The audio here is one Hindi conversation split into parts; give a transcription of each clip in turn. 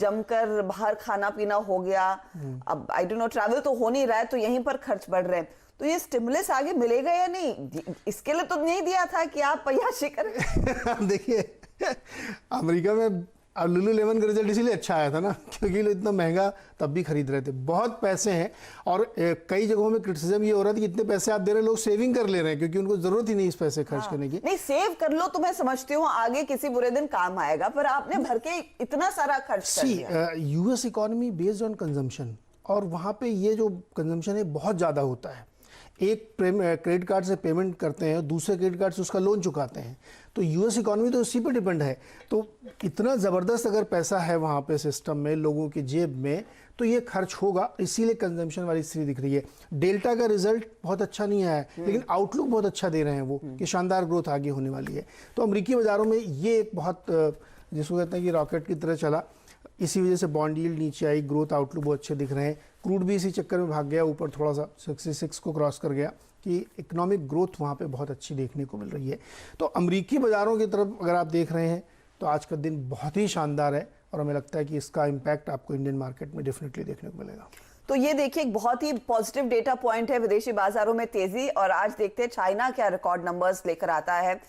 जमकर बाहर खाना पीना हो गया, अब आई डोंट नो ट्रैवल तो हो नहीं रहा है तो यहीं पर खर्च बढ़ रहे हैं, तो ये स्टिमुलस आगे मिलेगा या नहीं? इसके लिए तो नहीं दिया था कि आप अय्याशी करें। देखिए अमेरिका में लुलुलेमन का रिजल्ट इसीलिए अच्छा आया था ना, क्योंकि लोग इतना महंगा तब भी खरीद रहे थे। बहुत पैसे हैं और कई जगहों में क्रिटिसिज्म ये हो रहा था कि इतने पैसे आप दे रहे हैं, लोग सेविंग कर ले रहे हैं क्योंकि उनको जरूरत ही नहीं इस पैसे खर्च करने की। नहीं, सेव कर लो तो मैं समझती हूँ आगे किसी बुरे दिन काम आएगा, पर आपने भर के इतना सारा खर्च कर दिया। US economy based on consumption, और वहाँ पे ये जो कंजम्पशन है बहुत ज़्यादा होता है। एक क्रेडिट कार्ड से पेमेंट करते हैं, दूसरे क्रेडिट कार्ड से उसका लोन चुकाते हैं, तो यूएस इकोनॉमी तो उसी पे डिपेंड है। तो इतना ज़बरदस्त अगर पैसा है वहाँ पे सिस्टम में, लोगों की जेब में, तो ये खर्च होगा, इसीलिए कंजम्पशन वाली स्थिति दिख रही है। डेल्टा का रिजल्ट बहुत अच्छा नहीं आया है, लेकिन आउटलुक बहुत अच्छा दे रहे हैं वो कि शानदार ग्रोथ आगे होने वाली है। तो अमरीकी बाज़ारों में ये एक बहुत, जिसको कहते हैं कि रॉकेट की तरह चला, इसी वजह से बॉन्ड यील्ड नीचे आई, ग्रोथ आउटलुक बहुत अच्छे दिख रहे हैं। क्रूड भी इसी चक्कर में भाग गया ऊपर, थोड़ा सा 66 को क्रॉस कर गया, कि इकोनॉमिक ग्रोथ वहाँ पे बहुत अच्छी देखने को मिल रही है। तो अमरीकी बाज़ारों की तरफ अगर आप देख रहे हैं तो आज का दिन बहुत ही शानदार है, और हमें लगता है कि इसका इम्पैक्ट आपको इंडियन मार्केट में डेफिनेटली देखने को मिलेगा। तो ये देखिए एक बहुत ही पॉजिटिव डेटा पॉइंट है, विदेशी बाजारों में तेजी। और आज देखते हैं चाइना क्या रिकॉर्ड नंबर्स लेकर आता है।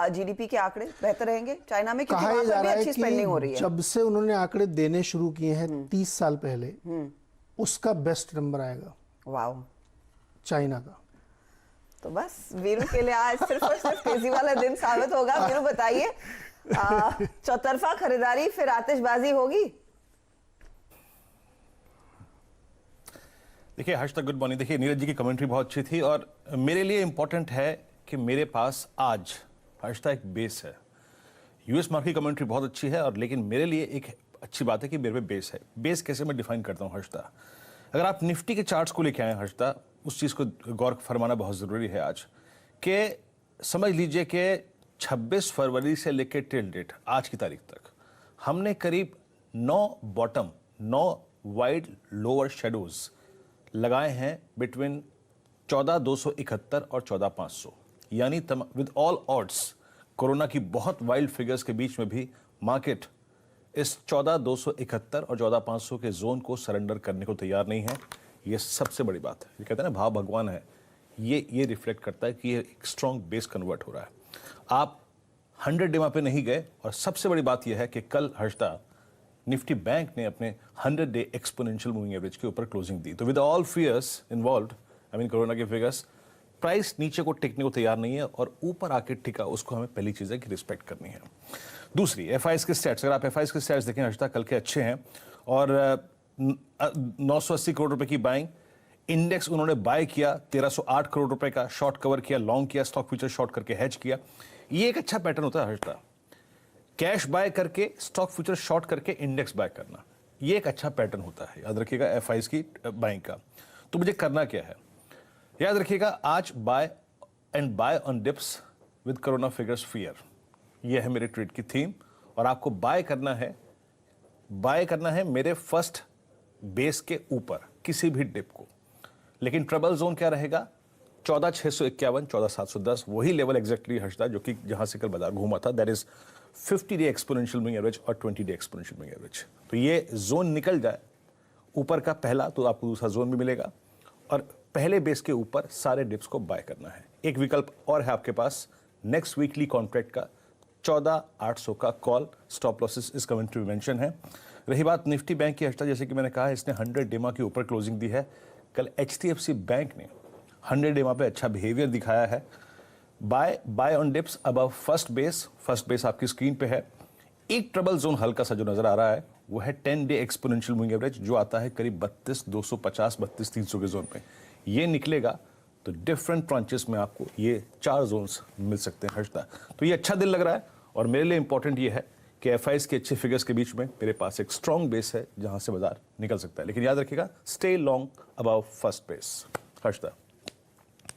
जीडीपी के आंकड़े बेहतर रहेंगे चाइना में, क्योंकि वहां पर भी अच्छी स्पेंडिंग हो रही है। जब से उन्होंने आंकड़े देने शुरू किए हैं 30 साल पहले, उसका बेस्ट नंबर आएगा वाह चाइना का। तो बस वीरू के लिए आज सिर्फ और सिर्फ तेजी वाला दिन साबित होगा। वीरू बताइए, चौतरफा खरीदारी फिर आतिशबाजी होगी? देखिए हर्ष तक गुड मॉर्निंग। देखिए नीरज जी की कमेंट्री बहुत अच्छी थी, और मेरे लिए इंपॉर्टेंट है कि मेरे पास आज हर्ष तक एक बेस है। यूएस मार्केट की कमेंट्री बहुत अच्छी है, और लेकिन मेरे लिए एक अच्छी बात है कि मेरे पे बेस है। बेस कैसे मैं डिफाइन करता हूँ हर्षदा, अगर आप निफ्टी के चार्ट्स को लेके आए हर्षदा, उस चीज़ को गौर फरमाना बहुत ज़रूरी है आज, कि समझ लीजिए कि 26 फरवरी से लेकर टिल डेट आज की तारीख तक हमने करीब 9 बॉटम, 9 वाइड लोअर शेडोज लगाए हैं बिटवीन 14,271 और 14,500, यानी विद ऑल ऑड्स कोरोना की बहुत वाइल्ड फिगर्स के बीच में भी मार्केट इस 14,271 और 14,500 के जोन को सरेंडर करने को तैयार नहीं है। ये सबसे बड़ी बात है। ये कहते हैं ना भाव भगवान है, ये रिफ्लेक्ट करता है कि ये एक स्ट्रॉन्ग बेस कन्वर्ट हो रहा है। आप 100 डे पे नहीं गए, और सबसे बड़ी बात यह है कि कल हर्षदा निफ्टी बैंक ने अपने 100 डे एक्सपोनेंशियल मूविंग एवरेज के ऊपर क्लोजिंग दी। तो with all fears involved, I mean corona के फिगर्स, प्राइस नीचे को टिकने को तैयार नहीं है, और ऊपर आके टिका, उसको हमें पहली चीज़ है कि रिस्पेक्ट करनी है। दूसरी एफआईएस के स्टैट्स, अगर आप एफआईएस के स्टैट्स देखें हर्षदा, कल के अच्छे हैं, और 980 करोड़ रुपए की बाइंग, इंडेक्स उन्होंने बाय किया 1308 करोड़ रुपए का, शॉर्ट कवर किया, लॉन्ग किया, स्टॉक फ्यूचर शॉर्ट करके हेज किया। ये एक अच्छा पैटर्न होता है हर्षदा, कैश बाय करके स्टॉक फ्यूचर शॉर्ट करके इंडेक्स बाय करना, ये एक अच्छा पैटर्न होता है, याद रखिएगा एफआईएस की बाइंग का। तो मुझे करना क्या है, याद रखिएगा, आज buy and buy on dips with corona figures fear, ये है मेरे ट्रेड की थीम। और आपको बाय करना है मेरे फर्स्ट बेस के ऊपर किसी भी डिप को, लेकिन ट्रबल जोन क्या रहेगा, 14,651, 14,710, वही लेवल एग्जैक्टली हर्षदा जो कि जहां से कल बाजार घूमा था, that is 50 day exponential moving average और 20 डे एक्सपोनेंशियल मूविंग एवरेज। तो ये जोन निकल जाए ऊपर का पहला, तो आपको दूसरा जोन भी मिलेगा, और पहले बेस के ऊपर सारे डिप्स को बाय करना है। एक विकल्प और है आपके पास, नेक्स्ट वीकली कॉन्ट्रैक्ट का 14,800 का कॉल, स्टॉप लॉसेस इस कमेंट्री में मेंशन है। रही बात निफ्टी बैंक की हर्षदा, जैसे कि मैंने कहा, इसने 100 डेमा के ऊपर क्लोजिंग दी है। कल एचडीएफसी बैंक ने 100 डेमा पे अच्छा बिहेवियर दिखाया है। Buy on dips above first base आपकी स्क्रीन पे है। एक ट्रबल जोन हल्का सा जो नजर आ रहा है वो है 10 डे एक्सपोनेंशियल मूविंग एवरेज, जो आता है करीब 32,250, 32,300 के जोन पे। ये निकलेगा तो डिफरेंट ट्रांचेस में आपको ये 4 जोन्स मिल सकते हैं हर्षदा। तो ये अच्छा दिन लग रहा है, और मेरे लिए इंपॉर्टेंट ये है कि एफआईएस के अच्छे फिगर्स के बीच में मेरे पास एक स्ट्रॉन्ग बेस है जहां से बाजार निकल सकता है। लेकिन याद रखिएगा, stay long above first base Harshada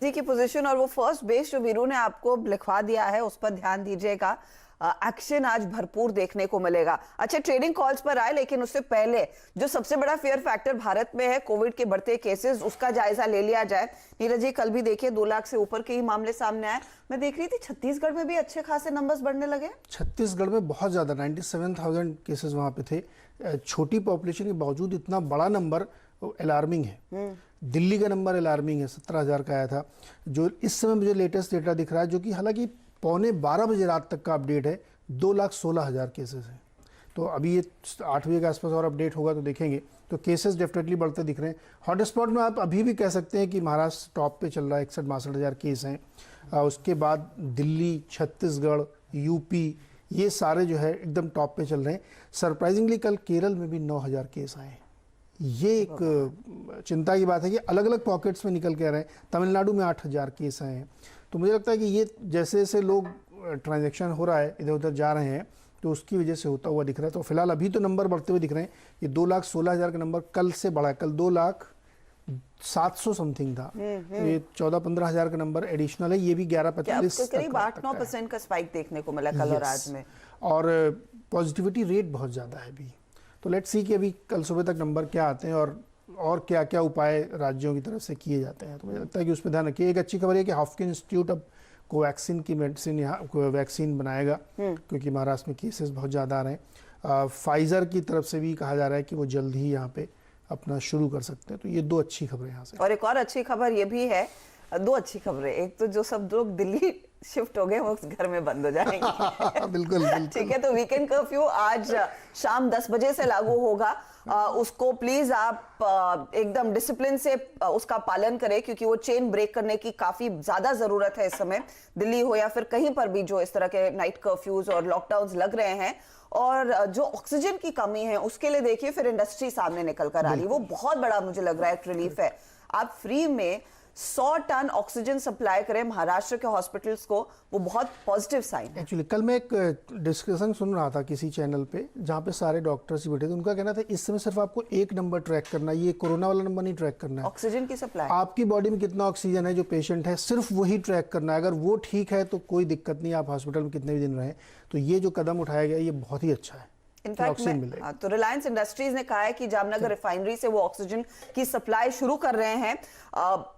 ji की पोजीशन, और वो फर्स्ट बेस जो वीरू ने आपको लिखवा दिया है उस पर ध्यान दीजिएगा। एक्शन आज भरपूर देखने को मिलेगा। अच्छा, ट्रेडिंग कॉल्स पर आए, लेकिन उससे पहले जो सबसे बड़ा फेयर फैक्टर भारत में है कोविड के बढ़ते केसेस, उसका जायजा ले लिया जाए। नीरज जी, कल भी देखिए 2 लाख से ऊपर के ही मामले सामने आए। मैं देख रही थी छत्तीसगढ़ में भी अच्छे खासे नंबर्स बढ़ने लगे। छत्तीसगढ़ में बहुत ज़्यादा 97,000 केसेस वहाँ पे थे। छोटी पॉपुलेशन के बावजूद इतना बड़ा नंबर अलार्मिंग है। दिल्ली का नंबर अलार्मिंग है, 17,000 का आया था। जो इस समय मुझे लेटेस्ट डेटा दिख रहा है, जो कि हालांकि 11:15 बजे रात तक का अपडेट है, 2,16,000 केसेस हैं। तो अभी ये 8 बजे के आसपास और अपडेट होगा तो देखेंगे। तो केसेस डेफिनेटली बढ़ते दिख रहे हैं। हॉटस्पॉट में आप अभी भी कह सकते हैं कि महाराष्ट्र टॉप पे चल रहा है, 61-62,000 केस हैं। उसके बाद दिल्ली, छत्तीसगढ़, यूपी, ये सारे जो है एकदम टॉप पे चल रहे हैं। सरप्राइजिंगली कल केरल में भी 9,000 केस आए। ये एक चिंता की बात है कि अलग अलग पॉकेट्स में निकल के आ रहे हैं। तमिलनाडु में 8,000 केस आए हैं। तो मुझे लगता है कि ये जैसे जैसे लोग ट्रांजैक्शन हो रहा है, इधर उधर जा रहे हैं, तो उसकी वजह से होता हुआ दिख रहा है। तो फिलहाल अभी तो नंबर बढ़ते हुए दिख रहे हैं। ये 2,16,000 का नंबर कल से बढ़ा है। कल 2,07,000 समथिंग था। तो ये 14-15,000 का नंबर एडिशनल है। ये भी 11-45 करीब 8-9% का स्पाइक देखने को मिला कल और आज में। और पॉजिटिविटी रेट बहुत ज़्यादा है अभी। तो लेट्स सी कि अभी कल सुबह तक नंबर क्या आते हैं और क्या क्या उपाय राज्यों की तरफ से किए जाते हैं। तो मुझे लगता है कि उस पर ध्यान रखिए। एक अच्छी खबर है कि हॉफकिन इंस्टीट्यूट अब कोवैक्सीन की मेडिसिन यहाँ वैक्सीन बनाएगा, क्योंकि महाराष्ट्र में केसेस बहुत ज़्यादा आ रहे हैं। फाइजर की तरफ से भी कहा जा रहा है कि वो जल्द ही यहाँ पे अपना शुरू कर सकते हैं। तो ये 2 अच्छी खबरें यहाँ से। और एक और अच्छी खबर ये भी है, 2 अच्छी खबरें। एक तो जो सब लोग दिल्ली शिफ्ट हो गए वो घर में बंद हो जाएंगे। बिल्कुल ठीक है। तो वीकेंड कर्फ्यू आज शाम 10 बजे से लागू होगा। उसको प्लीज आप एकदम डिसिप्लिन से उसका पालन करें, क्योंकि वो चेन ब्रेक करने की काफी ज्यादा जरूरत है इस समय, दिल्ली हो या फिर कहीं पर भी जो इस तरह के नाइट कर्फ्यूज और लॉकडाउन लग रहे हैं। और जो ऑक्सीजन की कमी है उसके लिए देखिए फिर इंडस्ट्री सामने निकल कर आ रही है। वो बहुत बड़ा मुझे लग रहा है रिलीफ है। आप फ्री में 100 टन ऑक्सीजन सप्लाई करें महाराष्ट्र के हॉस्पिटल्स को, वो बहुत पॉजिटिव साइन है। एक्चुअली कल मैं एक डिस्कशन सुन रहा था किसी चैनल पे, जहाँ पे सारे डॉक्टर्स बैठे थे। उनका कहना था इस समय सिर्फ आपको एक नंबर ट्रैक करना है, ये कोरोना वाला नंबर नहीं ट्रैक करना है। ऑक्सीजन की सप्लाई, आपकी बॉडी में कितना ऑक्सीजन है जो पेशेंट है, सिर्फ वही ट्रैक करना है। अगर वो ठीक है तो कोई दिक्कत नहीं, आप हॉस्पिटल में कितने भी दिन रहे। तो ये जो कदम उठाया गया ये बहुत ही अच्छा है। इनफैक्ट तो रिलायंस इंडस्ट्रीज ने कहा है कि जामनगर रिफाइनरी से वो ऑक्सीजन की सप्लाई शुरू कर रहे हैं।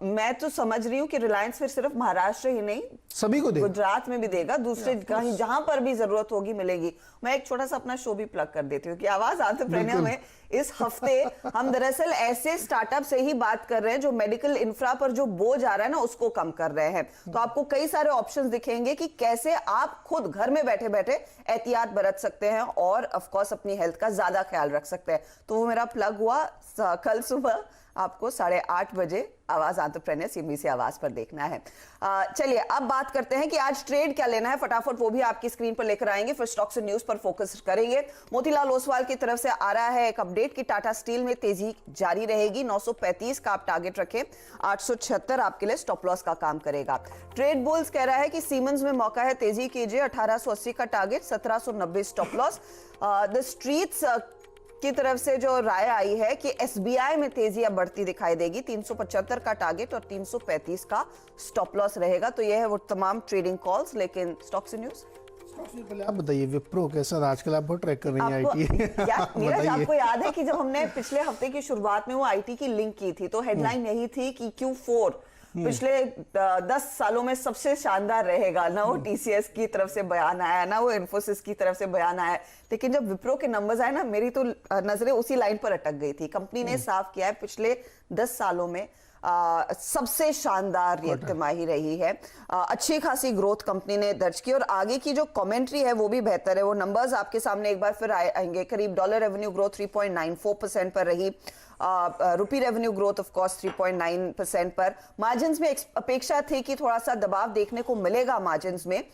मैं तो समझ रही हूँ कि रिलायंस फिर सिर्फ महाराष्ट्र ही नहीं सभी को देगा, गुजरात में भी देगा, दूसरे कहीं जहां पर भी जरूरत होगी मिलेगी। मैं एक छोटा सा अपना शो भी प्लग कर देती हूँ कि आवाज एंटरप्रेन्योर में इस हफ्ते हम दरअसल ऐसे स्टार्टअप से ही बात कर रहे हैं जो मेडिकल इंफ्रा पर जो बोझ आ रहा है ना उसको कम कर रहे हैं। तो आपको कई सारे ऑप्शंस दिखेंगे कि कैसे आप खुद घर में बैठे बैठे एहतियात बरत सकते हैं और ऑफ कोर्स अपनी हेल्थ का ज्यादा ख्याल रख सकते हैं। तो वो मेरा प्लग हुआ। कल सुबह आपको 8:30 बजे आवाज एंटरप्रेन्योर सीबीसी आवाज पर देखना है। चलिए अब बात करते हैं कि आज ट्रेड क्या लेना है, फटाफट वो भी आपकी स्क्रीन पर लेकर आएंगे। फिर स्टॉक्स एंड न्यूज पर फोकस करेंगे। मोतीलाल ओसवाल की तरफ से आ रहा है एक अपडेट कि टाटा स्टील में तेजी जारी रहेगी। 935 का आप टारगेट रखें, 876 आपके लिए स्टॉप लॉस का काम करेगा। ट्रेड बुल्स कह रहा है कि सीमेंस में मौका है, तेजी कीजिए, 1880 का target, 1790 stop loss. The streets की तरफ से जो राय आई है कि एसबीआई में तेजी अब बढ़ती दिखाई देगी, 375 का टारगेट और 335 का स्टॉप लॉस रहेगा। तो ये है वो तमाम ट्रेडिंग कॉल्स। लेकिन स्टॉक्स न्यूज पहले आप बताइए विप्रो कैसा, आजकल आप बहुत ट्रैक कर रही हैं आईटी। नीरज, आपको याद है कि जब हमने पिछले हफ्ते की शुरुआत में वो आईटी की लिंक की थी तो हेडलाइन यही थी कि Q4 पिछले 10 सालों में सबसे शानदार रहेगा। ना वो टीसीएस की तरफ से बयान आया, ना वो इन्फोसिस की तरफ से बयान आया, लेकिन जब विप्रो के नंबर्स आए ना मेरी तो नजरें उसी लाइन पर अटक गई थी। कंपनी ने साफ किया है पिछले 10 सालों में सबसे शानदार ये तिमाही रही है। अच्छी खासी ग्रोथ कंपनी ने दर्ज की और आगे की जो कमेंट्री है वो भी बेहतर है। वो नंबर्स आपके सामने एक बार फिर आएंगे। करीब डॉलर रेवेन्यू ग्रोथ 3.94% पर रही, रुपी रेवेन्यू ग्रोथ ऑफ कोर्स 3.9% पर। मार्जिन्स में अपेक्षा थी कि थोड़ा सा दबाव देखने को मिलेगा मार्जिन्स में,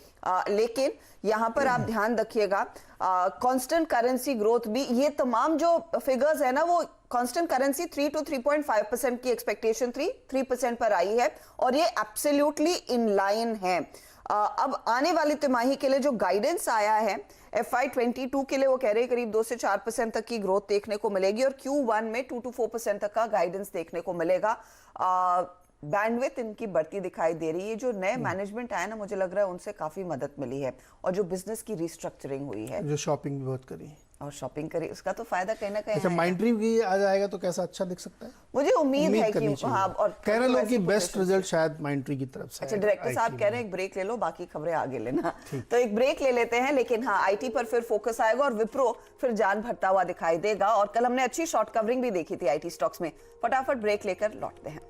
लेकिन यहां पर आप ध्यान रखिएगा कांस्टेंट करेंसी ग्रोथ भी, ये तमाम जो फिगर्स है ना वो कांस्टेंट करेंसी 3 to 3.5% की एक्सपेक्टेशन 3% पर आई है और ये एब्सोल्युटली इन लाइन है। अब आने वाली तिमाही के लिए जो गाइडेंस आया है FY22 के लिए वो कह रहे हैं करीब 2 से 4% तक की ग्रोथ देखने को मिलेगी और Q1 में 2 to 4% तक का गाइडेंस देखने को मिलेगा। बैंडविड्थ इनकी बढ़ती दिखाई दे रही है। जो नए मैनेजमेंट आया ना, मुझे लग रहा है उनसे काफी मदद मिली है, और जो बिजनेस की रिस्ट्रक्चरिंग हुई है जो शॉपिंग भी बहुत करी और शॉपिंग करी, उसका तो फायदा कहीं ना कहीं अच्छा है। माइंडट्री भी आ जाएगा तो कैसा अच्छा दिख सकता है? मुझे उम्मीद है करनी कि चाहिए। हाँ, और कह रहे लोग कि ऐसी बेस्ट position रिजल्ट शायद माइंडट्री की तरफ से अच्छा, आएगा, डायरेक्टर साहब IT कह रहे हैं एक ब्रेक ले लो, बाकी खबरें आगे लेना। तो एक ब्रेक ले लेते हैं, लेकिन हाँ आईटी पर फिर फोकस आएगा और विप्रो फिर जान भरता हुआ दिखाई देगा। और कल हमने अच्छी शॉर्ट कवरिंग भी देखी थी आईटी स्टॉक्स में। फटाफट ब्रेक लेकर लौटते हैं।